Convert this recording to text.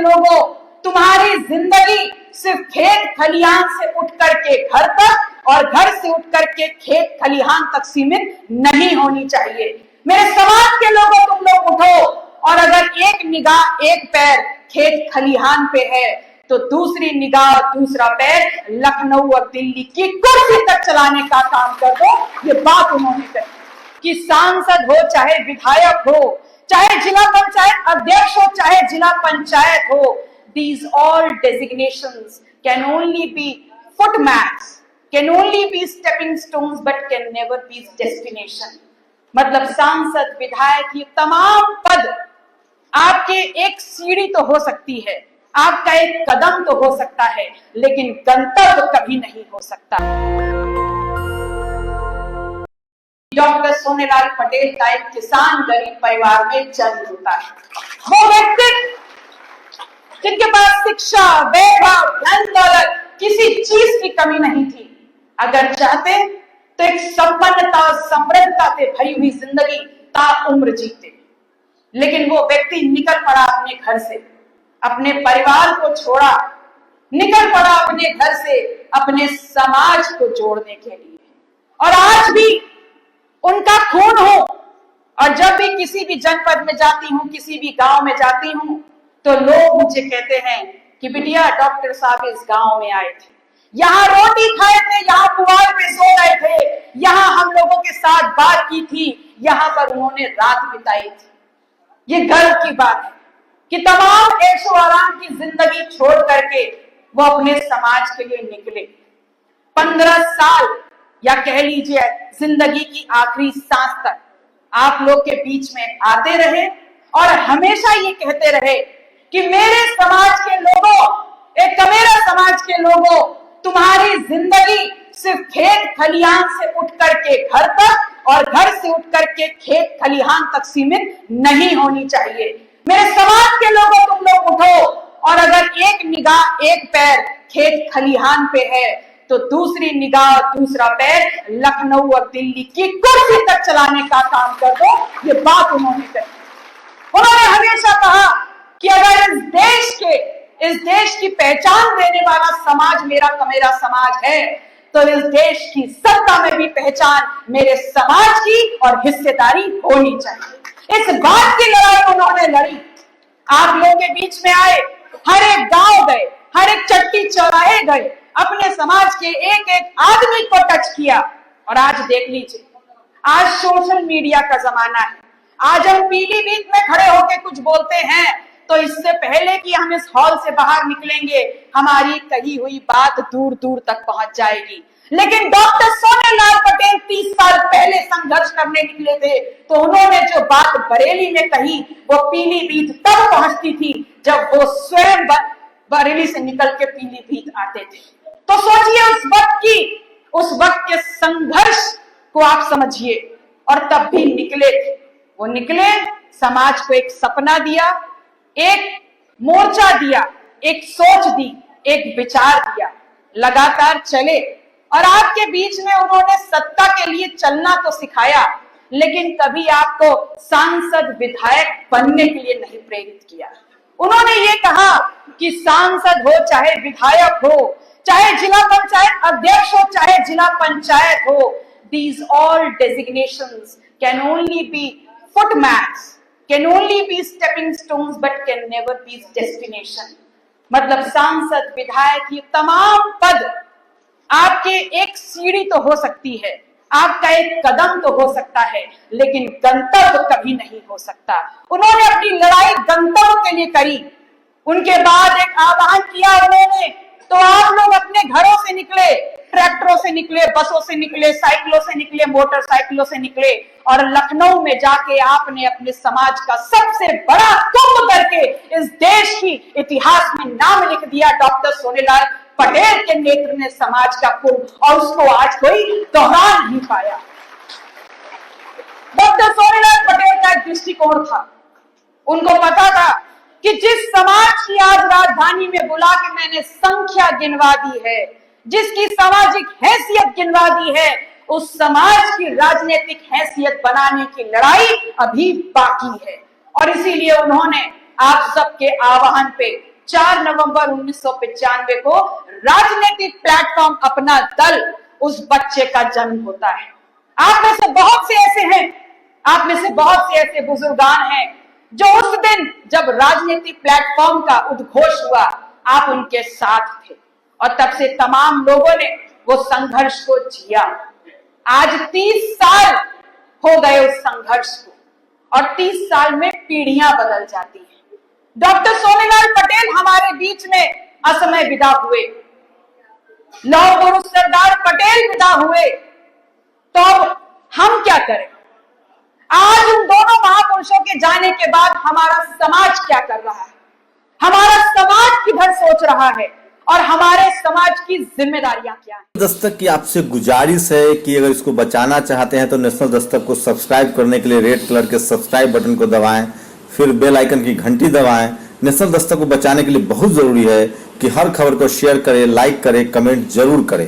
लोगों, तुम्हारी जिंदगी सिर्फ खेत खलिहान से उठ करके घर तक और घर से उठ करके खेत खलिहान तक सीमित नहीं होनी चाहिए। मेरे समाज के लोगों, तुम लोग उठो, और अगर एक निगाह एक पैर खेत खलिहान पे है तो दूसरी निगाह और दूसरा पैर लखनऊ और दिल्ली की कुर्सी तक चलाने का काम कर दो। ये बात उन्होंने कही कि सांसद हो चाहे विधायक हो, चाहे जिला पंचायत अध्यक्ष हो, चाहे जिला पंचायत हो, these all designations can only be footmats, can only be stepping stones, but can never be destination। मतलब सांसद, विधायक, ये तमाम पद आपके एक सीढ़ी तो हो सकती है, आपका एक कदम तो हो सकता है, लेकिन गंतव्य तो कभी नहीं हो सकता। डॉक्टर सोनेलाल पटेल का एक किसान गरीब परिवार में जन्म होता है। वो व्यक्ति जिनके पास शिक्षा, वैभव, धन दौलत, किसी चीज की कमी नहीं थी, अगर चाहते तो एक संपन्नता और समृद्धता से भरी हुई जिंदगी ताउम्र जीते। लेकिन वो व्यक्ति निकल पड़ा अपने घर से, अपने परिवार को छोड़ा, निकल पड़ा अपने घर से अपने समाज को जोड़ने के लिए। और आज भी उनका खून हो, और जब भी किसी भी जनपद में जाती हूँ, किसी भी गांव में जाती हूँ, तो लोग मुझे कहते हैं कि बिटिया डॉक्टर साहब इस गांव में आए थे, यहाँ रोटी खाए थे, यहाँ पुआल पे सो गए थे, यहाँ हम लोगों के साथ बात की थी, यहाँ पर उन्होंने रात बिताई थी। ये गर्व की बात है कि तमाम ऐशो आराम की जिंदगी छोड़ करके वो अपने समाज के लिए निकले। 15 साल या कह लीजिए जिंदगी की आखिरी सांस तक आप लोग के बीच में आते रहे और हमेशा ये कहते रहे कि मेरे समाज के लोगों, एक मेरा समाज के लोगों, तुम्हारी जिंदगी सिर्फ खेत खलिहान से उठ करके घर तक और घर से उठ करके खेत खलिहान तक सीमित नहीं होनी चाहिए। मेरे समाज के लोगों, तुम लोग उठो, और अगर एक निगाह एक पैर खेत खलिहान पे है तो दूसरी निगाह और दूसरा पैर लखनऊ और दिल्ली की कुर्सी तक चलाने का काम कर दो। ये बात उन्होंने कही। उन्होंने हमेशा कहा कि अगर इस देश की पहचान देने वाला समाज मेरा समाज है, तो इस देश की सत्ता में भी पहचान मेरे समाज की और हिस्सेदारी होनी चाहिए। इस बात की लड़ाई उन्होंने लड़ी। आप लोगों के बीच में आए, हर एक गांव गए, हर एक चट्टी चौराहे गए, अपने समाज के एक एक आदमी को टच किया। और आज देख लीजिए, आज सोशल मीडिया का जमाना है। आज हम पीलीभीत में खड़े होकर कुछ बोलते हैं तो इससे पहले कि हम इस हॉल से बाहर निकलेंगे, हमारी कही हुई बात दूर दूर तक पहुंच जाएगी। लेकिन डॉक्टर सोनेलाल पटेल 30 साल पहले संघर्ष करने निकले थे, तो उन्होंने जो बात बरेली में कही वो पीलीभीत तब पहुंचती थी जब वो स्वयं बरेली से निकल के पीलीभीत आते थे। तो सोचिए उस वक्त के संघर्ष को आप समझिए। और तब भी निकले थे, वो निकले, समाज को एक सपना दिया, एक मोर्चा दिया, एक सोच दी, एक विचार दिया, लगातार चले। और आपके बीच में उन्होंने सत्ता के लिए चलना तो सिखाया, लेकिन कभी आपको सांसद विधायक बनने के लिए नहीं प्रेरित किया। उन्होंने ये कहा कि सांसद हो चाहे विधायक हो, चाहे जिला पंचायत अध्यक्ष हो, चाहे जिला पंचायत हो, these all designations can only be footmats, can only be stepping stones, but can never be destination। मतलब सांसद, विधायक, ये तमाम पद आपके एक सीढ़ी तो हो सकती है, आपका एक कदम तो हो सकता है, लेकिन गंतव्य तो कभी नहीं हो सकता। उन्होंने अपनी लड़ाई गंतव्य के लिए करी। उनके बाद एक आह्वान किया उन्होंने, तो आप लोग अपने घरों से निकले, ट्रैक्टरों से निकले, बसों से निकले, साइकिलों से निकले, मोटरसाइकिलों से निकले, और लखनऊ में जाके आपने अपने समाज का सबसे बड़ा कुंभ करके इस देश की इतिहास में नाम लिख दिया। डॉक्टर सोनेलाल पटेल के नेतृत्व ने समाज का कुंभ, और उसको आज कोई दोहरा नहीं पाया। डॉक्टर सोनेलाल पटेल का एक दृष्टिकोण था। उनको पता था कि जिस समाज की आज राजधानी में बुला के मैंने संख्या गिनवा दी है, जिसकी सामाजिक हैसियत गिनवा दी है, उस समाज की राजनीतिक हैसियत बनाने की लड़ाई अभी बाकी है। और इसीलिए उन्होंने आप सबके आह्वान पे 4 नवंबर 1995 को राजनीतिक प्लेटफॉर्म अपना दल उस बच्चे का जन्म होता है। आप में से बहुत से ऐसे हैं, आप में से बहुत से ऐसे बुजुर्गान हैं जो उस दिन जब राजनीतिक प्लेटफॉर्म का उद्घोष हुआ आप उनके साथ थे और तब से तमाम लोगों ने वो संघर्ष को जिया। आज 30 साल हो गए उस संघर्ष को और 30 साल में पीढ़ियां बदल जाती हैं। डॉक्टर सोनेलाल पटेल हमारे बीच में असमय विदा हुए, लौह पुरुष सरदार पटेल विदा हुए, तो अब हम क्या करें? आज उन दोनों महापुरुषों के जाने के बाद हमारा समाज क्या कर रहा है, हमारा समाज किधर सोच रहा है और हमारे समाज की जिम्मेदारियां क्या हैं? दस्तक की आपसे गुजारिश है कि अगर इसको बचाना चाहते हैं तो नेशनल दस्तक को सब्सक्राइब करने के लिए रेड कलर के सब्सक्राइब बटन को दबाएं, फिर बेल आइकन की घंटी दबाएं। नेशनल दस्तक को बचाने के लिए बहुत जरूरी है कि हर खबर को शेयर करें, लाइक करें, कमेंट जरूर करें।